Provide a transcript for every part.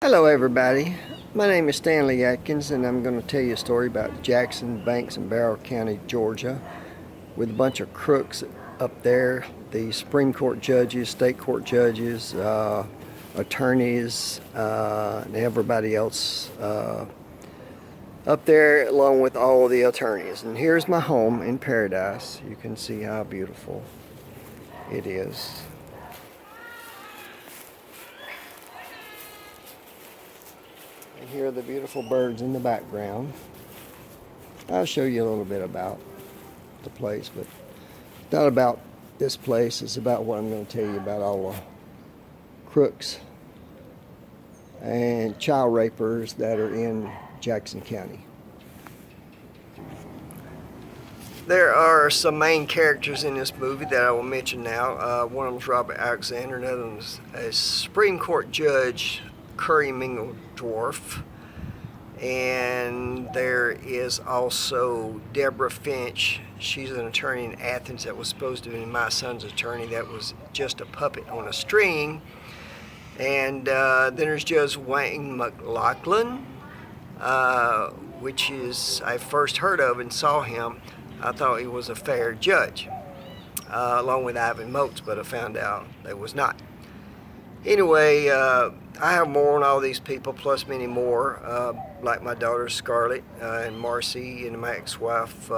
Hello everybody, my name is Stanley Atkins and I'm going to tell you a story about Jackson, Banks, and Barrow County, Georgia, with a bunch of crooks up there, the Supreme Court judges, state court judges, attorneys, and everybody else up there along with all the attorneys. And here's my home in paradise. You can see how beautiful it is. And here are the beautiful birds in the background. I'll show you a little bit about the place, but it's not about this place. It's about what I'm going to tell you about all the crooks and child rapers that are in Jackson County. There are some main characters in this movie that I will mention now. One of them is Robert Alexander, another one is a Supreme Court Judge, Curry Mingledorff, and there is also Deborah Finch. She's an attorney in Athens that was supposed to be my son's attorney that was just a puppet on a string. And then there's Judge Wayne McLaughlin, which is I first heard of and saw him. I thought he was a fair judge, along with Ivan Moats, but I found out they was not. Anyway, I have more on all these people, plus many more, like my daughter Scarlett and Marcy, and my ex-wife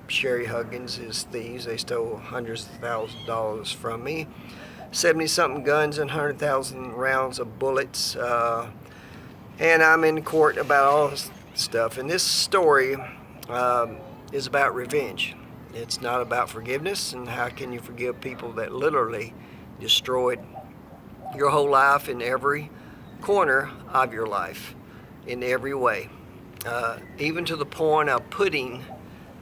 Sherry Huggins is thieves. They stole hundreds of thousands of dollars from me, 70-something guns and 100,000 rounds of bullets, and I'm in court about all this stuff. And this story is about revenge. It's not about forgiveness, and how can you forgive people that literally destroyed your whole life in every corner of your life, in every way, even to the point of putting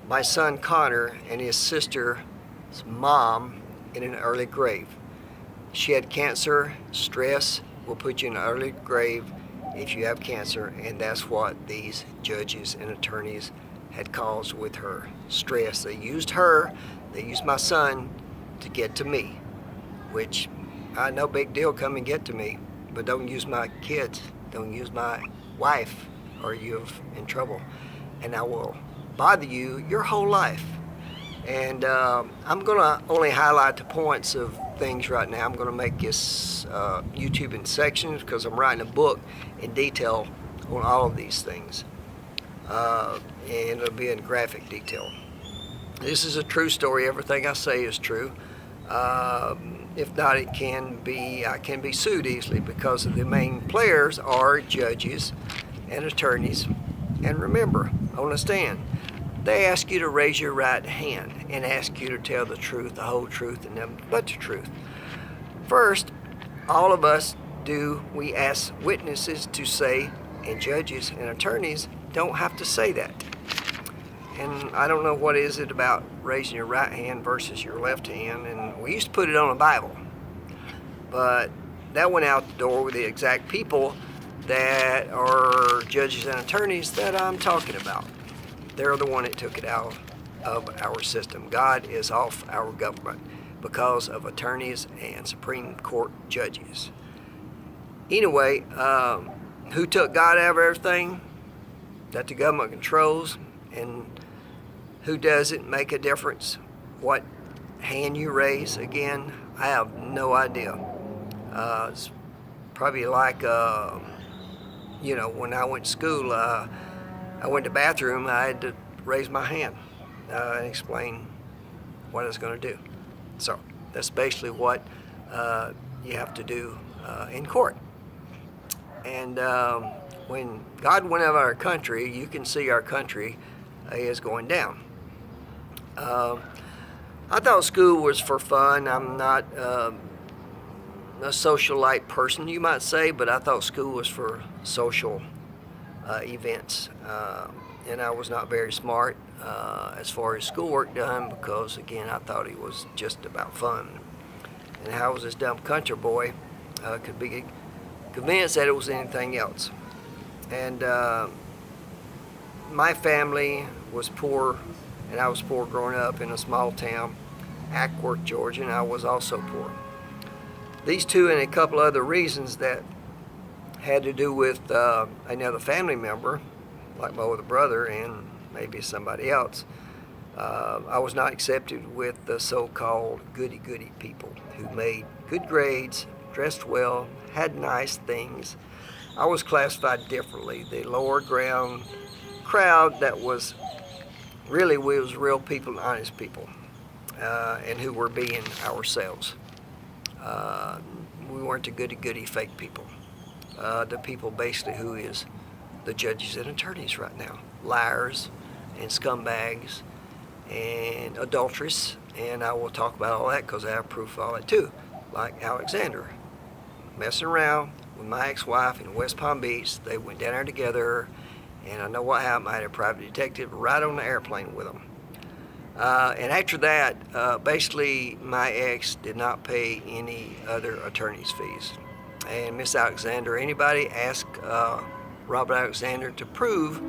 my son Connor and his sister's mom in an early grave. She had cancer. Stress will put you in an early grave if you have cancer, and that's what these judges and attorneys had caused with her. Stress. They used her, they used my son to get to me, which no big deal, come and get to me, but don't use my kids, don't use my wife, or you're in trouble, and I will bother you your whole life. And I'm gonna only highlight the points of things right now. I'm gonna make this YouTube in sections because I'm writing a book in detail on all of these things, and it'll be in graphic detail. This is a true story. Everything I say is true. If not, I can be sued easily, because the main players are judges and attorneys. And remember, on the stand, they ask you to raise your right hand and ask you to tell the truth, the whole truth, and nothing but the truth. First, all of us we ask witnesses to say, and judges and attorneys don't have to say that. And I don't know what is it about raising your right hand versus your left hand. And we used to put it on a Bible, but that went out the door with the exact people that are judges and attorneys that I'm talking about. They're the one that took it out of our system. God is off our government because of attorneys and Supreme Court judges. Anyway, who took God out of everything that the government controls, and who doesn't make a difference what hand you raise? Again, I have no idea. It's probably like, when I went to school, I went to the bathroom, I had to raise my hand and explain what I was going to do. So that's basically what you have to do in court. And when God went out of our country, you can see our country is going down. I thought school was for fun. I'm not a socialite person, you might say, but I thought school was for social events. And I was not very smart as far as schoolwork done, because, again, I thought it was just about fun. And how was this dumb country boy could be convinced that it was anything else. And my family was poor, and I was poor growing up in a small town, Acworth, Georgia, and I was also poor. These two and a couple other reasons that had to do with another family member, like my older brother and maybe somebody else. I was not accepted with the so-called goody-goody people who made good grades, dressed well, had nice things. I was classified differently. The lower ground crowd that was really, we was real people and honest people, and who were being ourselves. We weren't the goody-goody fake people. The people basically who is the judges and attorneys right now. Liars and scumbags and adulteress, and I will talk about all that because I have proof of all that too. Like Alexander, messing around with my ex-wife in West Palm Beach. They went down there together, and I know what happened. I had a private detective right on the airplane with them. And after that, basically my ex did not pay any other attorney's fees. And Miss Alexander, anybody ask Robert Alexander to prove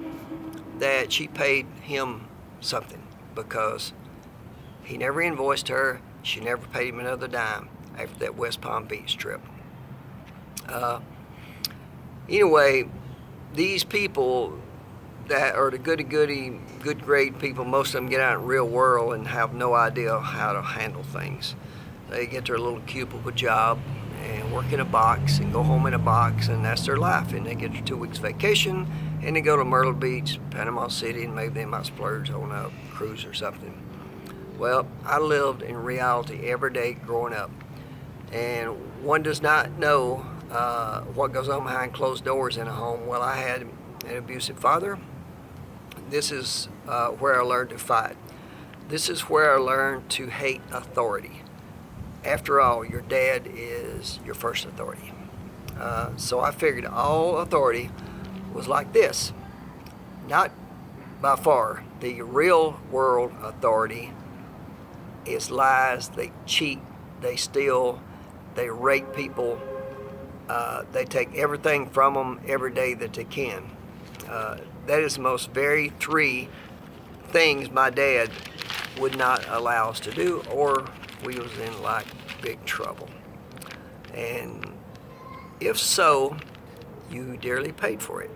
that she paid him something, because he never invoiced her. She never paid him another dime after that West Palm Beach trip. Anyway, these people that are the goody-goody, good grade people, most of them get out in the real world and have no idea how to handle things. They get their little cubicle job and work in a box and go home in a box, and that's their life. And they get their 2 weeks vacation and they go to Myrtle Beach, Panama City, and maybe they might splurge on a cruise or something. Well, I lived in reality every day growing up, and one does not know what goes on behind closed doors in a home. Well, I had an abusive father. This is where I learned to fight. This is where I learned to hate authority. After all, your dad is your first authority. So I figured all authority was like this. Not by far. The real world authority is lies. They cheat, they steal, they rape people. They take everything from them every day that they can. That is the most very 3 things my dad would not allow us to do, or we was in like big trouble. And if so, you dearly paid for it.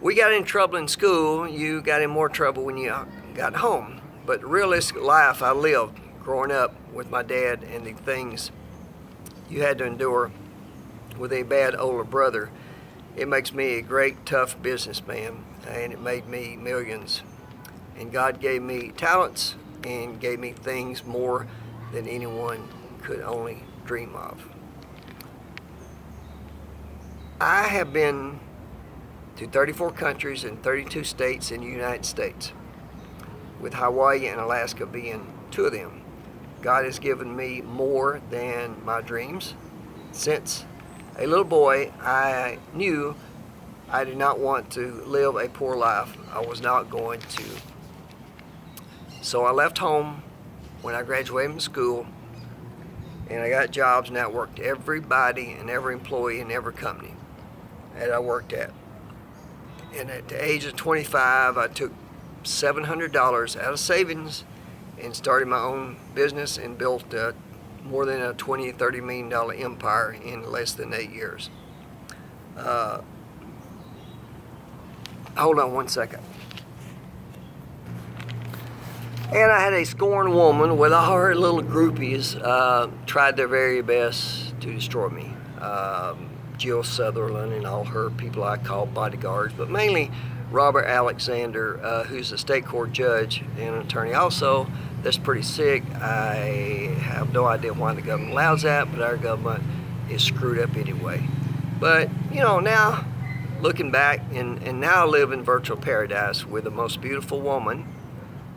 We got in trouble in school. You got in more trouble when you got home. But the realistic life I lived growing up with my dad, and the things you had to endure with a bad older brother, it makes me a great, tough businessman, and it made me millions. And God gave me talents and gave me things more than anyone could only dream of. I have been to 34 countries and 32 states in the United States, with Hawaii and Alaska being 2 of them. God has given me more than my dreams. Since a little boy, I knew I did not want to live a poor life. I was not going to. So I left home when I graduated from school, and I got jobs, and I worked everybody and every employee in every company that I worked at. And at the age of 25, I took $700 out of savings and started my own business and built more than a $20, $30 million empire in less than 8 years. Hold on one second. And I had a scorned woman with all her little groupies tried their very best to destroy me. Jill Sutherland and all her people I call bodyguards, but mainly Robert Alexander, who's a state court judge and an attorney also. That's pretty sick. I have no idea why the government allows that, but our government is screwed up anyway. But, you know, now looking back, and now I live in virtual paradise with the most beautiful woman,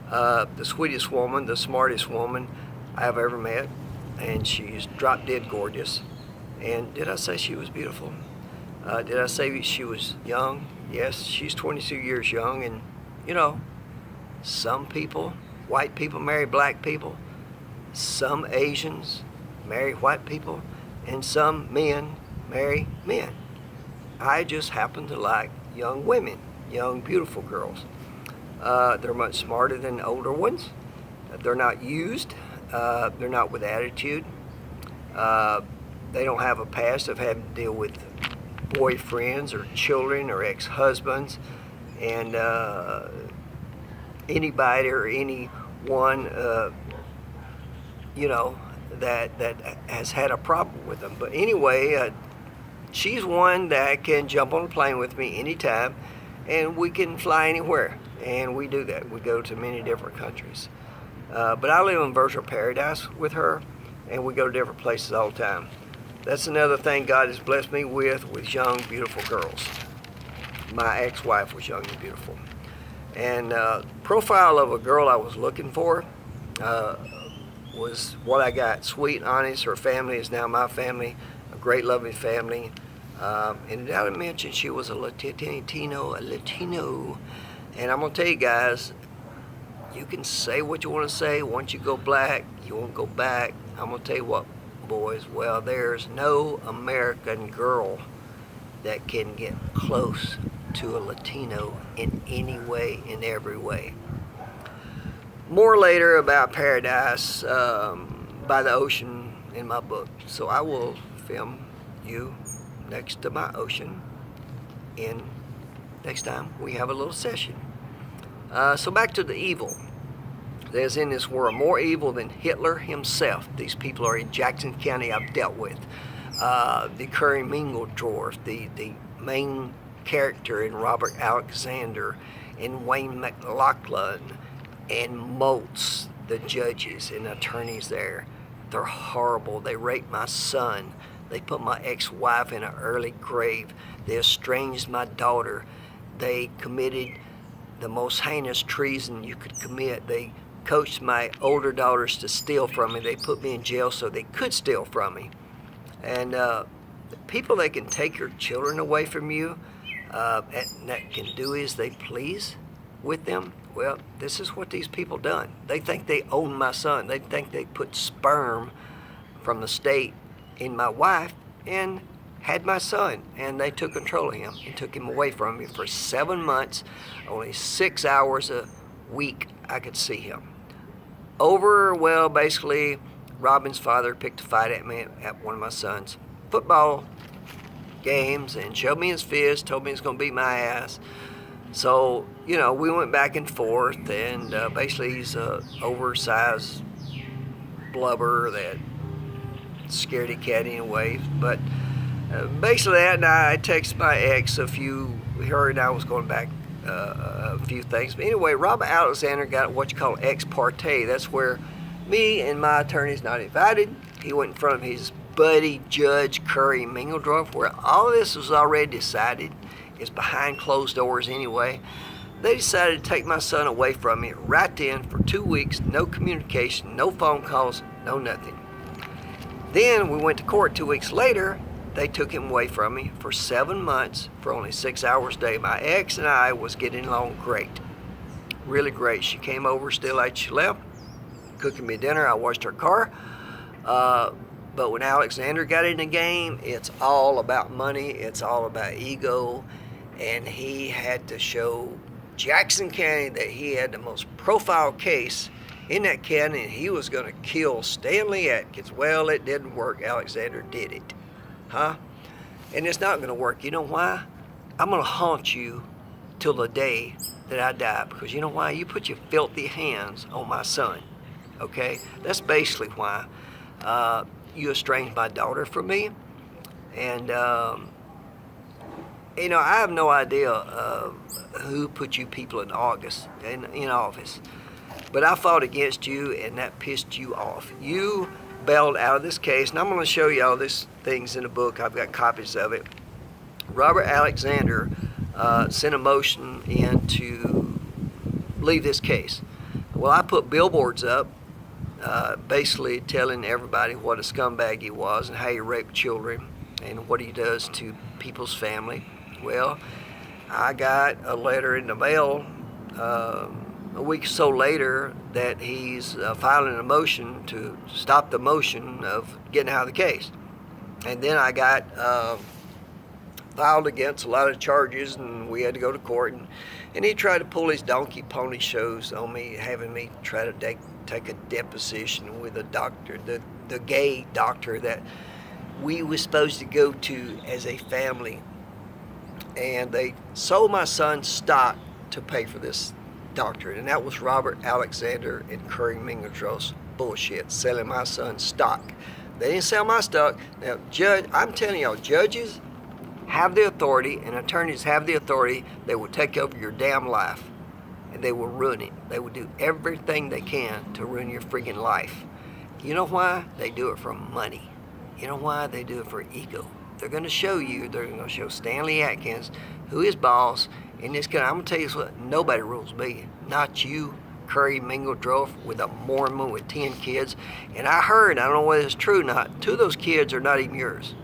the sweetest woman, the smartest woman I've ever met, and she's drop dead gorgeous. And did I say she was beautiful? Did I say she was young? Yes, she's 22 years young, and you know, some people, white people marry black people, some Asians marry white people, and some men marry men. I just happen to like young women, young beautiful girls. They're much smarter than older ones. They're not used. They're not with attitude. they don't have a past of having to deal with boyfriends or children or ex-husbands, and anybody or anyone, that has had a problem with them. But anyway, she's one that can jump on a plane with me anytime, and we can fly anywhere, and we do that. We go to many different countries. But I live in virtual paradise with her, and we go to different places all the time. That's another thing God has blessed me with young, beautiful girls. My ex-wife was young and beautiful. And profile of a girl I was looking for was what I got. Sweet, honest. Her family is now my family, a great, loving family. And I didn't mention she was a Latino. And I'm going to tell you guys, you can say what you want to say. Once you go black, you won't go back. I'm going to tell you what, boys. Well, there's no American girl that can get close to a Latino in any way, in every way. More later about Paradise by the Ocean in my book. So I will film you next to my ocean in next time we have a little session. So back to the evil. There's in this world more evil than Hitler himself. These people are in Jackson County I've dealt with. The Curry Mingledorff, the main character in Robert Alexander, and Wayne McLaughlin, and Moats, the judges and attorneys there. They're horrible. They raped my son. They put my ex-wife in an early grave. They estranged my daughter. They committed the most heinous treason you could commit. They coached my older daughters to steal from me. They put me in jail so they could steal from me. And people that can take your children away from you, and that can do as they please with them, well, this is what these people done. They think they own my son. They think they put sperm from the state in my wife and had my son, and they took control of him and took him away from me for 7 months. Only 6 hours a week I could see him. Basically, Robin's father picked a fight at me at one of my son's football games and showed me his fist, told me he was going to beat my ass. So, we went back and forth, and basically he's a oversized blubber that scaredy cat anyway. But basically that night I texted my ex her and I was going back a few things. But anyway, Robert Alexander got what you call ex parte. That's where me and my attorney's not invited. He went in front of his buddy, Judge Curry Mingledorff, where all of this was already decided. It's behind closed doors anyway. They decided to take my son away from me right then for 2 weeks. No communication, no phone calls, no nothing. Then we went to court 2 weeks later. They took him away from me for 7 months for only 6 hours a day. My ex and I was getting along great. Really great. She came over still after she left, cooking me dinner. I washed her car. But when Alexander got in the game, it's all about money. It's all about ego. And he had to show Jackson County that he had the most profile case in that county, and he was going to kill Stanley Atkins. Well, it didn't work. Alexander did it. And it's not going to work. You know why? I'm going to haunt you till the day that I die, because you know why? You put your filthy hands on my son. Okay? That's basically why. You estranged my daughter from me, and I have no idea who put you people in office, but I fought against you, and that pissed you off. You bailed out of this case, and I'm going to show you all these things in the book. I've got copies of it. Robert Alexander sent a motion in to leave this case. Well, I put billboards up basically telling everybody what a scumbag he was and how he raped children and what he does to people's family. Well, I got a letter in the mail a week or so later that he's filing a motion to stop the motion of getting out of the case. And then I got filed against a lot of charges, and we had to go to court, and he tried to pull his donkey pony shows on me, having me try to take a deposition with a doctor, the gay doctor that we were supposed to go to as a family, and they sold my son stock to pay for this doctorate, and that was Robert Alexander and Curry Mingledroff's bullshit, selling my son stock. They didn't sell my stock. Now, I'm telling y'all, judges have the authority and attorneys have the authority. They will take over your damn life, and they will ruin it. They will do everything they can to ruin your freaking life. You know why? They do it for money. You know why? They do it for ego. They're going to show you, they're going to show Stanley Atkins, who is boss in this country. I'm going to tell you what, nobody rules me. Not you, Curry Mingledroff, with a Mormon with 10 kids. And I heard, I don't know whether it's true or not, 2 of those kids are not even yours.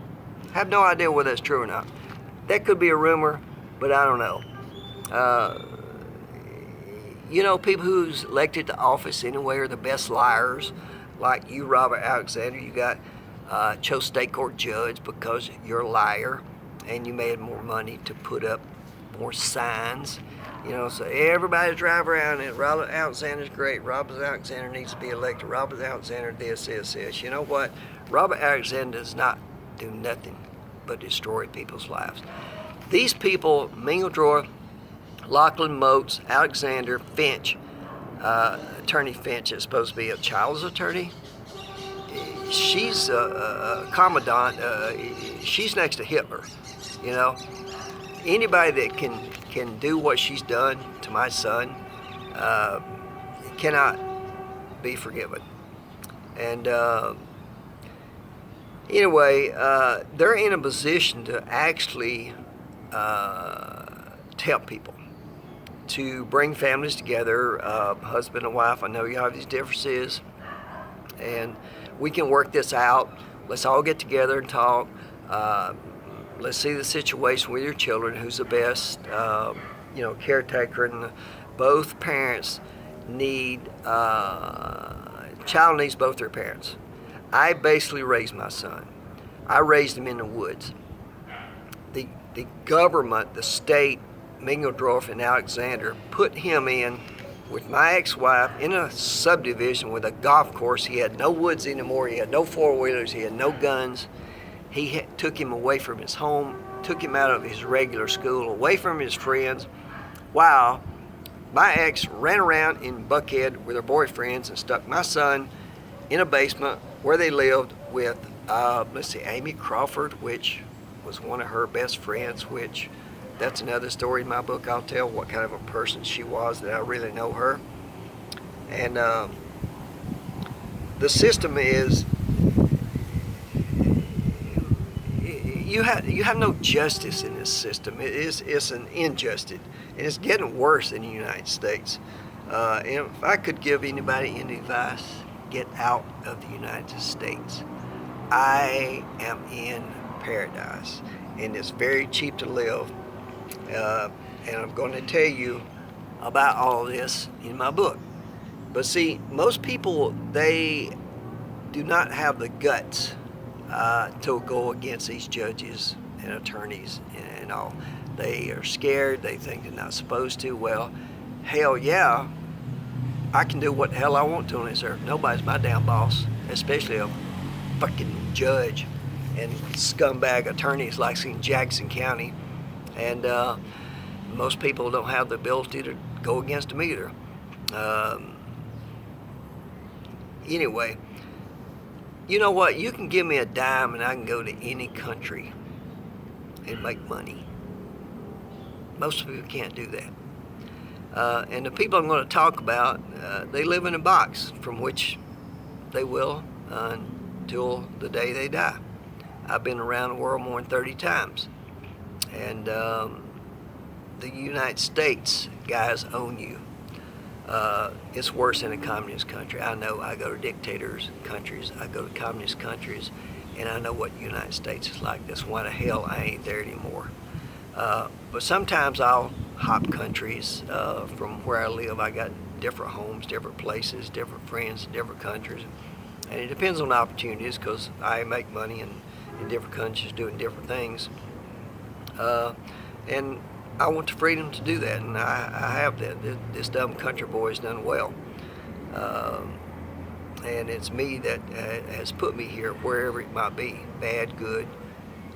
I have no idea whether that's true or not. That could be a rumor, but I don't know. You know, people who's elected to office anyway are the best liars. Like you, Robert Alexander, you got chose state court judge because you're a liar and you made more money to put up more signs. You know, so everybody drive around and Robert Alexander's great. Robert Alexander needs to be elected. Robert Alexander this. You know what? Robert Alexander does not do nothing but destroy people's lives. These people, Mingledroff, Lachlan Moats, Alexander, Finch, Attorney Finch is supposed to be a child's attorney. She's a commandant. She's next to Hitler. You know, anybody that can do what she's done to my son cannot be forgiven. And anyway, they're in a position to actually help people, to bring families together, husband and wife. I know you have these differences, and we can work this out. Let's all get together and talk. Let's see the situation with your children, who's the best, caretaker. And both parents need, child needs both their parents. I basically raised my son. I raised him in the woods. The government, the state, Mingledroff and Alexander put him in with my ex-wife in a subdivision with a golf course. He had no woods anymore. He had no four-wheelers. He had no guns. He took him away from his home, took him out of his regular school, away from his friends, while my ex ran around in Buckhead with her boyfriends and stuck my son in a basement where they lived with, Amy Crawford, which was one of her best friends, which that's another story in my book. I'll tell what kind of a person she was, that I really know her. And the system is, you have no justice in this system. It's an injustice, and it's getting worse in the United States. And if I could give anybody any advice, get out of the United States. I am in paradise, and it's very cheap to live. And I'm going to tell you about all this in my book. But see, most people, they do not have the guts to go against these judges and attorneys and all. They are scared. They think they're not supposed to. Well, hell yeah, I can do what the hell I want to on this earth. Nobody's my damn boss, especially a fucking judge and scumbag attorneys like in Jackson County. And most people don't have the ability to go against them either. Anyway, you know what? You can give me a dime and I can go to any country and make money. Most people can't do that. And the people I'm going to talk about, they live in a box from which they will until the day they die. I've been around the world more than 30 times. And the United States, guys, own you. It's worse than a communist country. I know. I go to dictators countries. I go to communist countries, and I know what the United States is like. That's why the hell I ain't there anymore. But sometimes I'll hop countries from where I live. I got different homes, different places, different friends, different countries. And it depends on the opportunities, because I make money in different countries doing different things. And I want the freedom to do that, and I have that. This dumb country boy has done well. and it's me that has put me here, wherever it might be, bad, good.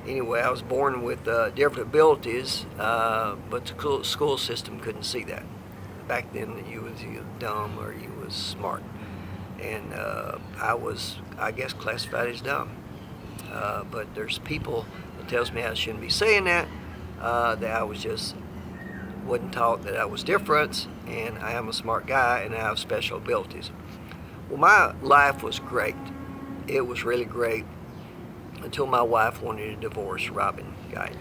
Anyway, I was born with different abilities, but the school system couldn't see that. Back then, you was either dumb or you was smart, and I was, I guess, classified as dumb. But there's people that tells me I shouldn't be saying that. That I wasn't taught that I was different, and I am a smart guy, and I have special abilities. Well, my life was great. It was really great until my wife wanted a divorce, Robin Guyton.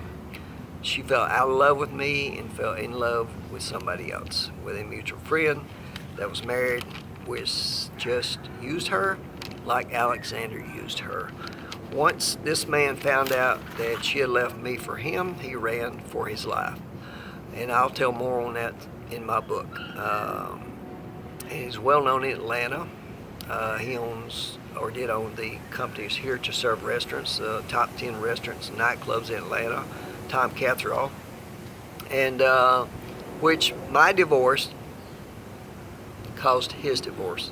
She fell out of love with me and fell in love with somebody else, with a mutual friend that was married, which just used her like Alexander used her. Once this man found out that she had left me for him, he ran for his life. And I'll tell more on that in my book. He's well known in Atlanta. He owns, or did own, the companies Here to Serve Restaurants, top 10 restaurants and nightclubs in Atlanta, Tom Catherall. And which my divorce caused his divorce.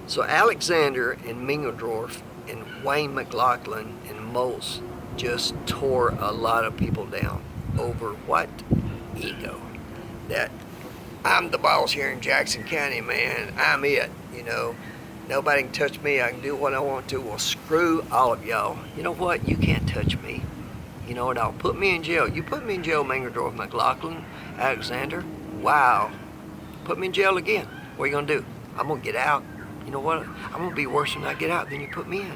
So Alexander and Mingledorff and Wayne McLaughlin and Moltz just tore a lot of people down over what? Ego. That I'm the boss here in Jackson County, man. I'm it, you know. Nobody can touch me. I can do what I want to. Well, screw all of y'all. You know what? You can't touch me. You know what? I'll put me in jail. You put me in jail, Mingledorff, McLaughlin, Alexander. Wow. Put me in jail again. What are you going to do? I'm going to get out. You know what? I'm going to be worse when I get out than you put me in.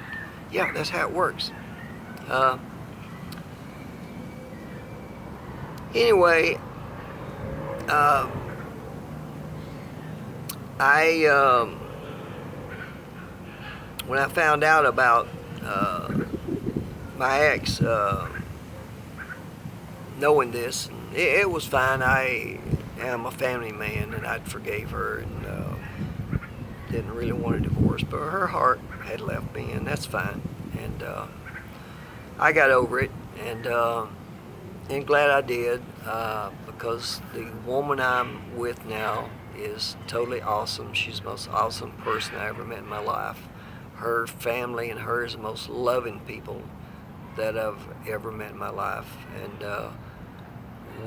Yeah, that's how it works. Anyway, when I found out about my ex knowing this, it was fine. I am a family man, and I'd forgave her, and didn't really want a divorce, but her heart had left me, and that's fine. And I got over it, and glad I did, because the woman I'm with now is totally awesome. She's the most awesome person I ever met in my life. Her family and her is the most loving people that I've ever met in my life. And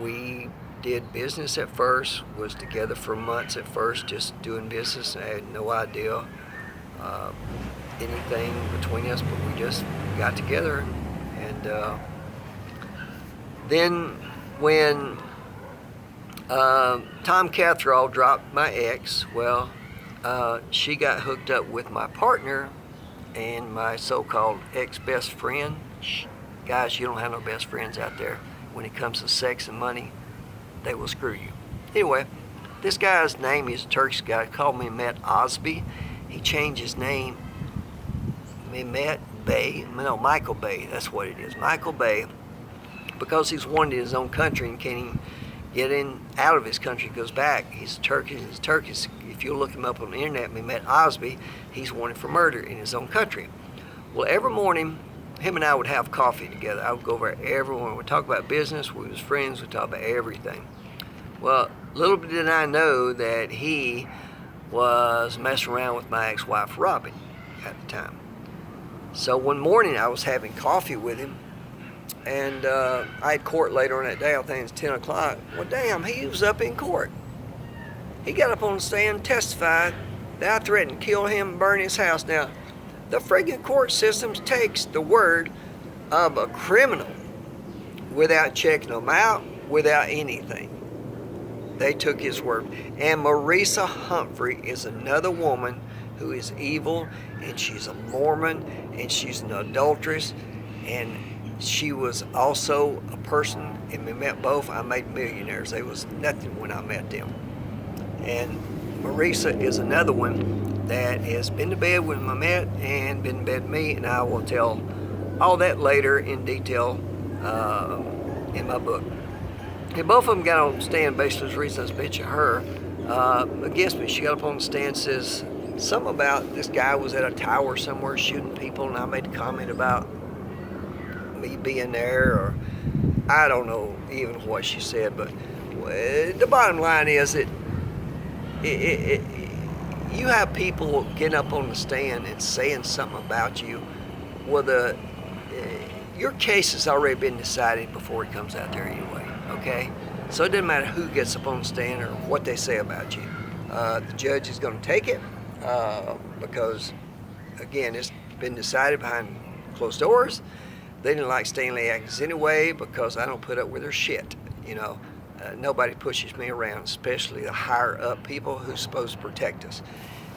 we did business at first, was together for months at first, just doing business. I had no idea anything between us, but we just got together. And then when Tom Catherall dropped my ex, well, she got hooked up with my partner and my so-called ex-best friend. Guys, you don't have no best friends out there. When it comes to sex and money, they will screw you. Anyway, this guy's name is a Turkish guy, called me Matt Osby. He changed his name, Michael Bay, that's what it is, Michael Bay, because he's wanted in his own country and can't even get out of his country. He goes back. He's Turkish. If you look him up on the internet, Matt Osby, he's wanted for murder in his own country. Well, every morning, him and I would have coffee together. I would go over every morning. We'd talk about business. We was friends. We'd talk about everything. Well, little did I know that he was messing around with my ex-wife, Robin, at the time. So one morning, I was having coffee with him, and I had court later on that day. I think it's 10 o'clock. Well, damn, he was up in court. He got up on the stand and testified that I threatened to kill him and burn his house. Now, the friggin' court system takes the word of a criminal without checking them out, without anything. They took his word. And Marisa Humphrey is another woman who is evil, and she's a Mormon, and she's an adulteress, and she was also a person, and we met both. I made millionaires. They was nothing when I met them. And Marisa is another one that has been to bed with my met and been to bed with me, and I will tell all that later in detail in my book. And both of them got on the stand basically the reason I was bitching her against me. She got up on the stand and says something about this guy was at a tower somewhere shooting people, and I made a comment about me being there, or I don't know even what she said, but the bottom line is that you have people getting up on the stand and saying something about you, well, your case has already been decided before it comes out there anyway, okay? So it doesn't matter who gets up on the stand or what they say about you. The judge is going to take it because, again, it's been decided behind closed doors. They didn't like Stanley Atkins anyway because I don't put up with their shit, you know. Nobody pushes me around, especially the higher up people who's supposed to protect us.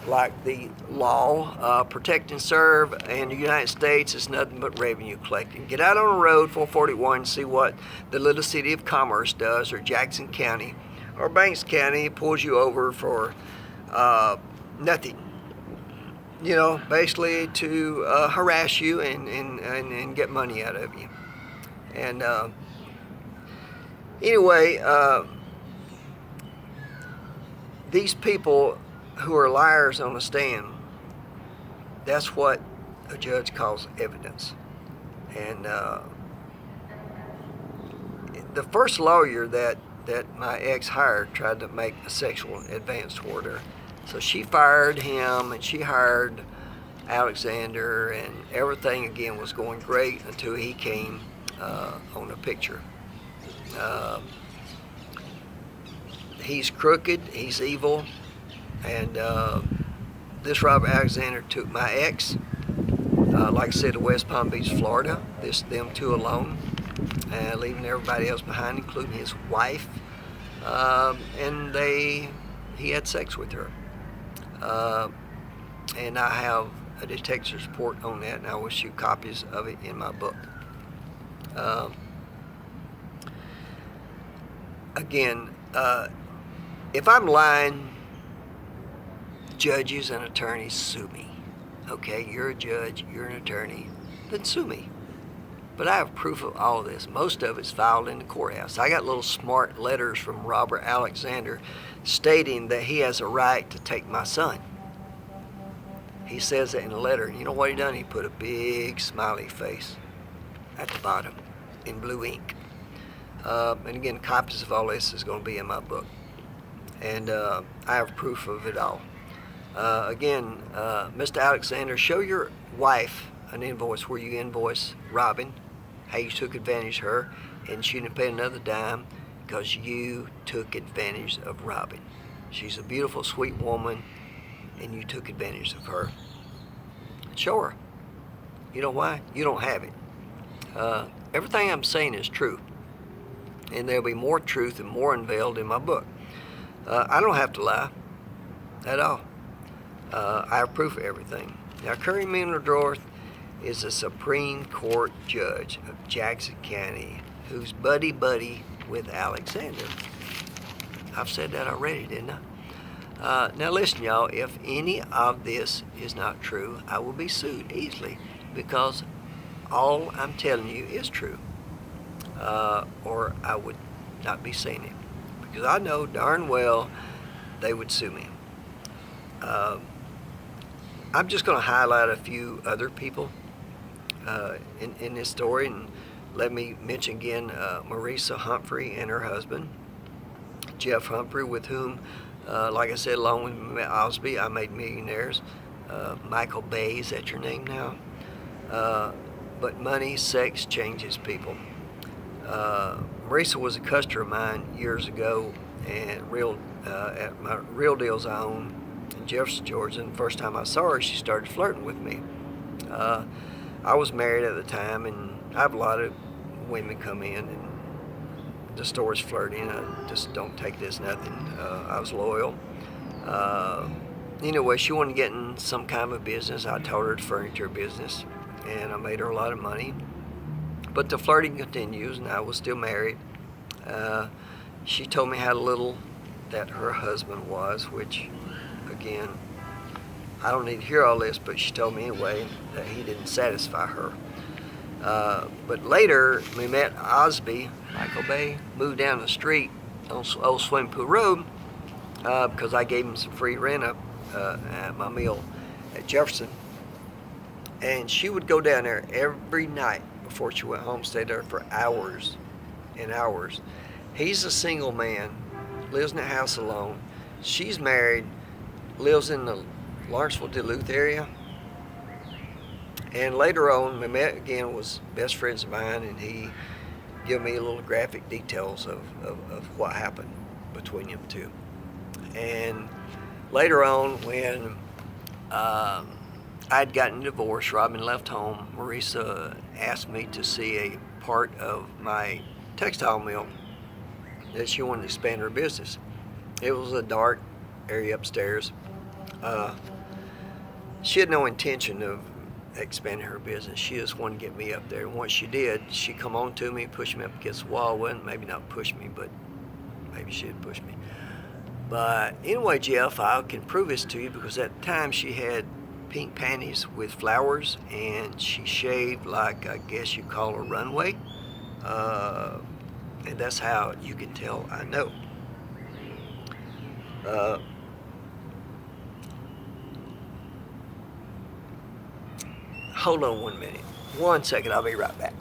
Like the law, protect and serve, and the United States is nothing but revenue collecting. Get out on the road, 441, and see what the little city of Commerce does, or Jackson County, or Banks County pulls you over for nothing. You know, basically to harass you and get money out of you. And anyway, these people who are liars on the stand, that's what a judge calls evidence. And the first lawyer that my ex hired tried to make a sexual advance toward her. So she fired him and she hired Alexander, and everything again was going great until he came on a picture. He's crooked, he's evil, and this Robert Alexander took my ex, like I said, to West Palm Beach, Florida, them two alone, leaving everybody else behind, including his wife, and he had sex with her. And I have a detective's report on that, and I will shoot copies of it in my book. Again, if I'm lying, judges and attorneys sue me. Okay, you're a judge, you're an attorney, then sue me. But I have proof of all of this. Most of it's filed in the courthouse. I got little smart letters from Robert Alexander stating that he has a right to take my son. He says that in a letter. And you know what he done? He put a big smiley face at the bottom in blue ink. And again, copies of all this is going to be in my book. And I have proof of it all. Again, Mr. Alexander, show your wife an invoice where you invoice Robin, how you took advantage of her, and she didn't pay another dime because you took advantage of Robin. She's a beautiful, sweet woman, and you took advantage of her. Show her. You know why? You don't have it. Everything I'm saying is true, and there'll be more truth and more unveiled in my book. I don't have to lie at all. I have proof of everything. Now, Curry Mueller-Drorth is a Supreme Court judge of Jackson County who's buddy-buddy with Alexander. I've said that already, didn't I? Now listen, y'all, if any of this is not true, I will be sued easily because all I'm telling you is true. Or I would not be saying it because I know darn well they would sue me. I'm just going to highlight a few other people in this story, and let me mention again Marisa Humphrey and her husband, Jeff Humphrey, with whom, like I said, along with Osby, I made millionaires. Michael Bay, is that your name now? But money, sex changes people. Marisa was a customer of mine years ago, and at my Real Deals I own in Jefferson, Georgia. And the first time I saw her, she started flirting with me. I was married at the time, and I have a lot of women come in, and the store's flirting. I just don't take it as nothing. I was loyal. Anyway, she wanted to get in some kind of a business. I told her it's furniture business, and I made her a lot of money. But the flirting continues, and I was still married. She told me how little that her husband was, which, again, I don't need to hear all this, but she told me anyway that he didn't satisfy her. But later, we met Osby, Michael Bay, moved down the street on Old Swimming Pool Road because I gave him some free rent up at my mill at Jefferson. And she would go down there every night before she went home, stayed there for hours and hours. He's a single man, lives in a house alone. She's married, lives in the Lawrenceville, Duluth area. And later on, we met again, was best friends of mine, and he gave me a little graphic details of what happened between them two. And later on, when I'd gotten divorced, Robin left home, Marisa asked me to see a part of my textile mill that she wanted to expand her business. It was a dark area upstairs. She had no intention of expanding her business. She just wanted to get me up there. And once she did, she come on to me, pushed me up against the wall. Well, maybe not push me, but maybe she did push me. But anyway, Jeff, I can prove this to you because at the time she had pink panties with flowers, and she shaved like, I guess you call a runway. And that's how you can tell I know. Hold on 1 minute. 1 second, I'll be right back.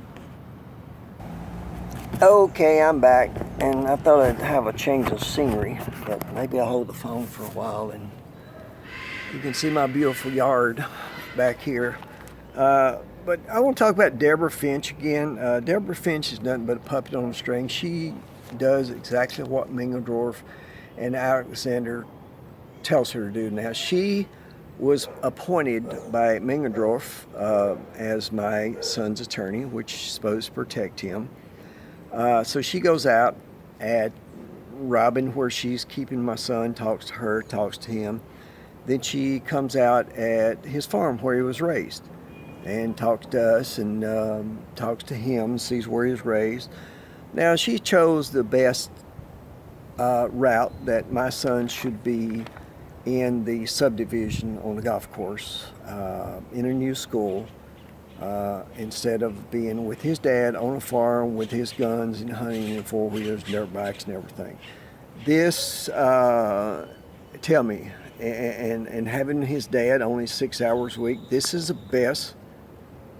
Okay, I'm back, and I thought I'd have a change of scenery, but maybe I'll hold the phone for a while, and you can see my beautiful yard back here. But I want to talk about Deborah Finch again. Deborah Finch is nothing but a puppet on a string. She does exactly what Mingendorf and Alexander tells her to do. Now, she was appointed by Mingendorf as my son's attorney, which is supposed to protect him. So she goes out at Robin, where she's keeping my son, talks to her, talks to him. Then she comes out at his farm where he was raised and talks to us and talks to him, sees where he was raised. Now, she chose the best route, that my son should be in the subdivision on the golf course in a new school instead of being with his dad on a farm with his guns and hunting and four-wheelers and dirt bikes and everything. This, tell me, and having his dad only 6 hours a week, this is the best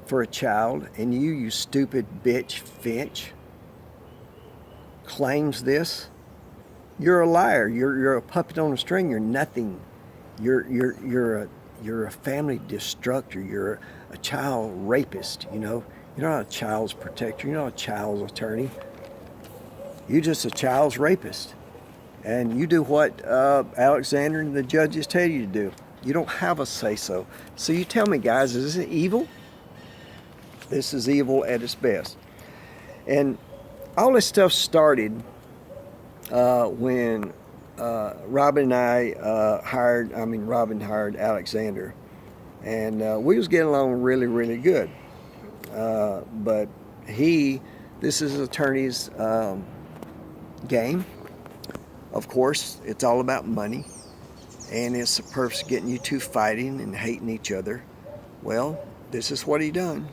for a child, and you stupid bitch Finch claims this. You're a liar. You're a puppet on a string. You're nothing. You're a family destructor. You're a child rapist. You know, you're not a child's protector. You're not a child's attorney. You're just a child's rapist, and you do what Alexander and the judges tell you to do. You don't have a say-so. So you tell me, guys, is this evil? This is evil at its best. And all this stuff started when Robin and I Robin hired Alexander, and we was getting along really, really good. But this is an attorney's game. Of course, it's all about money, and it's the purpose of getting you two fighting and hating each other. Well, this is what he done.